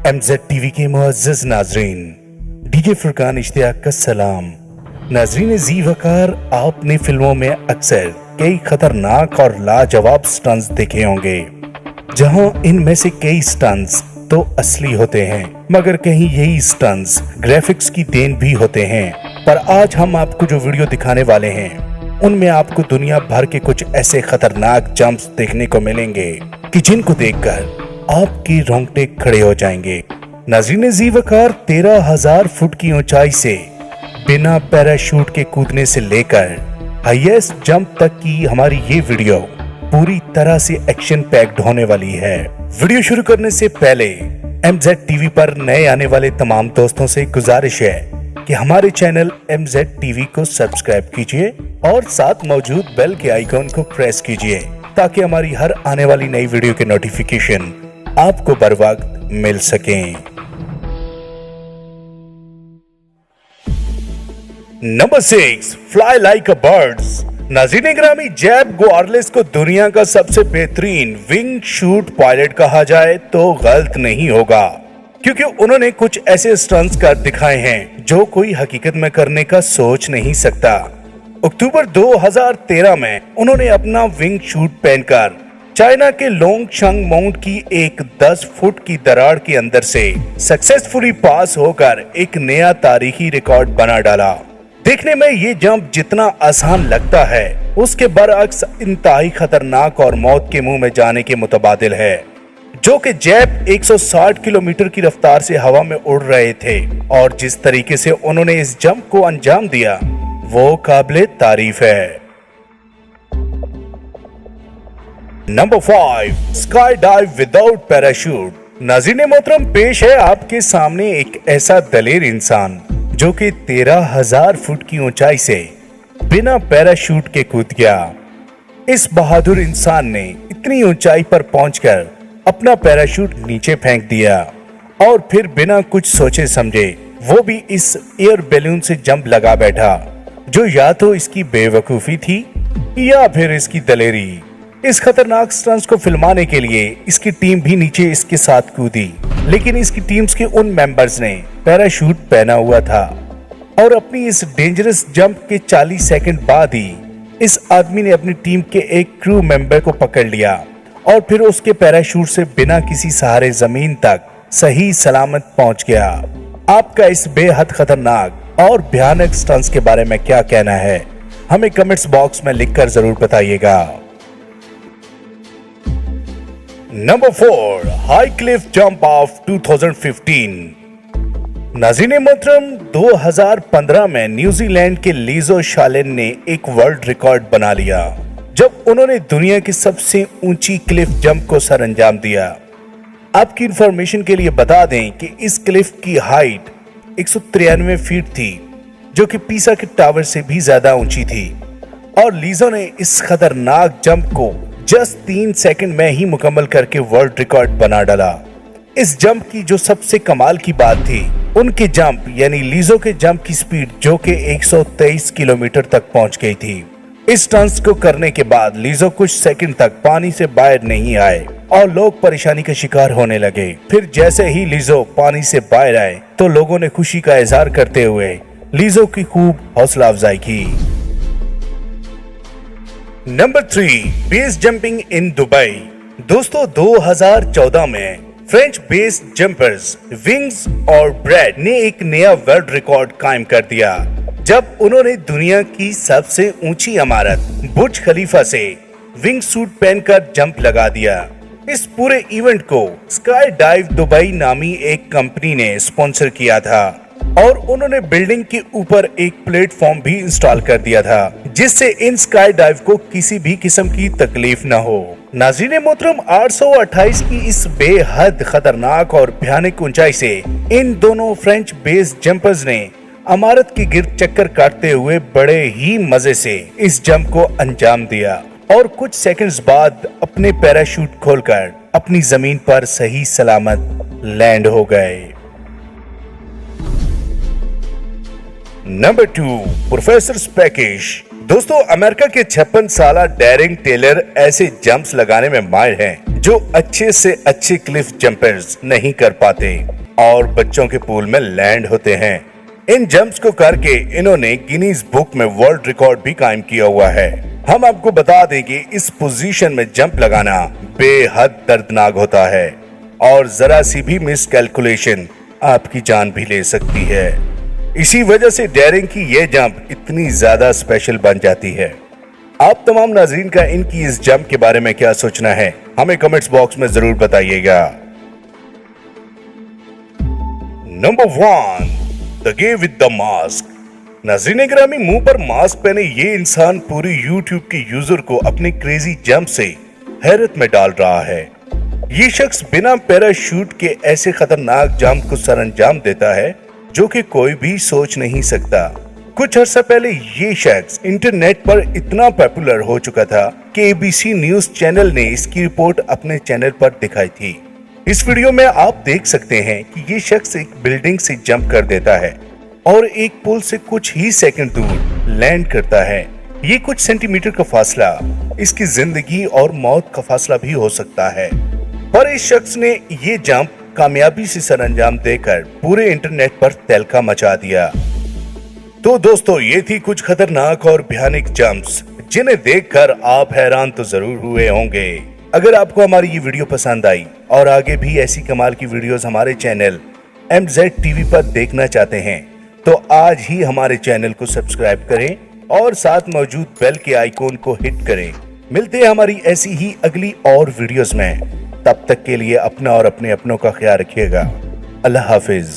MZ TV के मुअज़्ज़ज़ नाज़रीन, DJ Furqan Ishtiyaq का सलाम। नाज़रीन जी वकार, आपने फिल्मों में अक्सर कई खतरनाक और लाजवाब स्टंट्स देखे होंगे, जहां इनमें से कई स्टंट्स तो असली होते हैं, मगर कहीं यही स्टंट्स ग्राफिक्स की देन भी होते हैं। पर आज हम आपको जो वीडियो दिखाने वाले हैं, उनमें आपको दुनिया भर के कुछ ऐसे खतरनाक जंप्स देखने को मिलेंगे कि जिनको देखकर आपके रोंगटे खड़े हो जाएंगे। नाज़रीन जी वकार, 13,000 फुट की ऊंचाई से बिना पैराशूट के कूदने से लेकर हाईएस्ट जंप तक की हमारी ये वीडियो पूरी तरह से एक्शन पैक्ड होने वाली है। वीडियो शुरू करने से पहले MZ टीवी पर नए आने वाले तमाम दोस्तों से गुजारिश है कि हमारे चैनल MZ टीवी को सब्सक्राइब कीजिए और साथ मौजूद बेल के आइकॉन को प्रेस कीजिए, ताकि हमारी हर आने वाली नई वीडियो के नोटिफिकेशन आपको बर वक्त मिल सकें। Number 6, fly like a bird's. नाज़रीन ग्रामी, जेब गुआर्लेस को दुनिया का सबसे बेहतरीन विंग शूट पायलट कहा जाए तो गलत नहीं होगा, क्योंकि उन्होंने कुछ ऐसे स्टंट्स कर दिखाए हैं जो कोई हकीकत में करने का सोच नहीं सकता। अक्टूबर 2013 में उन्होंने अपना विंग शूट पहनकर चाइना के लोंगशंग माउंट की एक 10 फुट की दरार के अंदर से सक्सेसफुली पास होकर एक नया तारीखी रिकॉर्ड बना डाला। देखने में ये जंप जितना आसान लगता है, उसके बरअक्स इंतहाई खतरनाक और मौत के मुंह में जाने के मुतबादिल है, जो कि जेब 160 किलोमीटर की रफ्तार से हवा में उड़ रहे थे। और जिस तरीके से उन्होंने इस जंप को अंजाम दिया, वो काबिले तारीफ है। Number 5, sky dive without parachute. नाज़रीन मोहतरम, पेश है आपके सामने एक ऐसा दलेर इंसान जो कि 13,000 फुट की ऊंचाई से बिना पैराशूट के कूद गया। इस बहादुर इंसान ने इतनी ऊंचाई पर पहुंचकर अपना पैराशूट नीचे फेंक दिया और फिर बिना कुछ सोचे समझे वो भी इस एयर बैलून से जंप लगा बैठा, जो या तो इसकी बेवकूफी थी या फिर इसकी दलेरी। इस खतरनाक स्टंट्स को फिल्माने के लिए इसकी टीम भी नीचे इसके साथ कूदी, लेकिन इसकी टीम्स के उन मेंबर्स ने पैराशूट पहना हुआ था और अपनी इस डेंजरस जंप के 40 सेकंड बाद ही इस आदमी ने अपनी टीम के एक क्रू मेंबर को पकड़ लिया और फिर उसके पैराशूट से बिना किसी सहारे जमीन तक सही सलामत पहुंच गया। आपका इस बेहद खतरनाक और भयानक स्टंट्स के बारे में क्या कहना है, हमें कमेंट्स बॉक्स में लिखकर जरूर बताइएगा। Number 4, high Cliff jump of 2015। नाज़रीन मोहतरम, 2015 में न्यूजीलैंड के लीजो शालेन ने एक वर्ल्ड रिकॉर्ड बना लिया जब उन्होंने दुनिया की सबसे ऊंची क्लिफ जंप को सर अंजाम दिया। आपकी इंफॉर्मेशन के लिए बता दें कि इस क्लिफ की हाइट 193 फीट थी, जो कि पीसा के टावर से भी ज्यादा ऊंची थी, और लीजो ने इस खतरनाक जंप को जस्ट 3 सेकंड में ही मुकम्मल करके वर्ल्ड रिकॉर्ड बना डाला। इस जंप की जो सबसे कमाल की बात थी, उनके जंप यानी लीजो के जंप की स्पीड जो कि 123 किलोमीटर तक पहुंच गई थी। इस स्टंट्स को करने के बाद लीजो कुछ सेकंड तक पानी से बाहर नहीं आए और लोग परेशानी का शिकार होने लगे। फिर जैसे ही लीजो पानी से बाहर आए तो लोगों ने खुशी का इजहार करते हुए लीजो की खूब हौसला अफजाई की। Number 3, base jumping in Dubai. दोस्तों, 2014 में फ्रेंच बेस जंपर्स विंग्स और ब्रैड ने एक नया वर्ल्ड रिकॉर्ड कायम कर दिया जब उन्होंने दुनिया की सबसे ऊंची इमारत बुर्ज खलीफा से विंग सूट पहनकर जंप लगा दिया। इस पूरे इवेंट को स्काई डाइव दुबई नामी एक कंपनी ने स्पॉन्सर किया था और उन्होंने बिल्डिंग के ऊपर एक प्लेटफॉर्म भी इंस्टॉल कर दिया था, जिससे इन स्काई डाइव को किसी भी किस्म की तकलीफ न हो। नाज़रीन मोहतरम, 828 की इस बेहद खतरनाक और भयानक ऊंचाई से इन दोनों फ्रेंच बेस जंपर्स ने इमारत के गिर्द चक्कर काटते हुए बड़े ही मजे से इस जंप को अंजाम दिया और कुछ सेकंड्स बाद अपने पैराशूट खोलकर अपनी जमीन पर सही सलामत लैंड हो गए। Number 2, professor package. दोस्तों, अमेरिका के 56 साला डेरिंग टेलर ऐसे जंप्स लगाने में माहिर हैं जो अच्छे से अच्छे क्लिफ जंपर्स नहीं कर पाते और बच्चों के पूल में लैंड होते हैं। इन जंप्स को करके इन्होंने गिनीज बुक में वर्ल्ड रिकॉर्ड भी कायम किया हुआ है। हम आपको बता दें कि इस पोजीशन में जंप लगाना बेहद दर्दनाक होता है और जरा सी भी मिस कैलकुलेशन आपकी जान भी ले सकती है। इसी वजह से डेरिंग की ये जंप इतनी ज्यादा स्पेशल बन जाती है। आप तमाम नाजरीन का इनकी इस जंप के बारे में क्या सोचना है, हमें कमेंट्स बॉक्स में जरूर बताइएगा। Number 1, the gay with the mask. नाज़रीन गिरामी, मुंह पर मास्क पहने ये इंसान पूरी यूट्यूब के यूजर को अपने क्रेजी जंप से हैरत में डाल रहा है। ये शख्स बिना पैराशूट के ऐसे खतरनाक जंप को सरअंजाम देता है जो कि कोई भी सोच नहीं सकता। कुछ अर्सा पहले ये शख्स इंटरनेट पर इतना पॉपुलर हो चुका था कि एबीसी न्यूज चैनल ने इसकी रिपोर्ट अपने चैनल पर दिखाई थी। इस वीडियो में आप देख सकते हैं कि ये शख्स एक बिल्डिंग से जंप कर देता है और एक पुल से कुछ ही सेकंड दूर लैंड करता है। ये कुछ सेंटीमीटर का फासला इसकी जिंदगी और मौत का फासला भी हो सकता है, पर इस शख्स ने ये जंप कामयाबी से सरअंजाम देकर पूरे इंटरनेट पर तहलका मचा दिया। तो दोस्तों, ये थी कुछ खतरनाक और भयानक जंप्स जिन्हें देखकर आप हैरान तो जरूर हुए होंगे। अगर आपको हमारी ये वीडियो पसंद आई और आगे भी ऐसी कमाल की वीडियोस हमारे चैनल MZ TV पर देखना चाहते हैं तो आज ही हमारे चैनल को सब्सक्राइब करें और साथ मौजूद बेल के आइकॉन को हिट करें। मिलते हैं हमारी ऐसी ही अगली और वीडियोस में। तब तक के लिए अपना और अपने अपनों का ख्याल रखिएगा। अल्लाह हाफिज।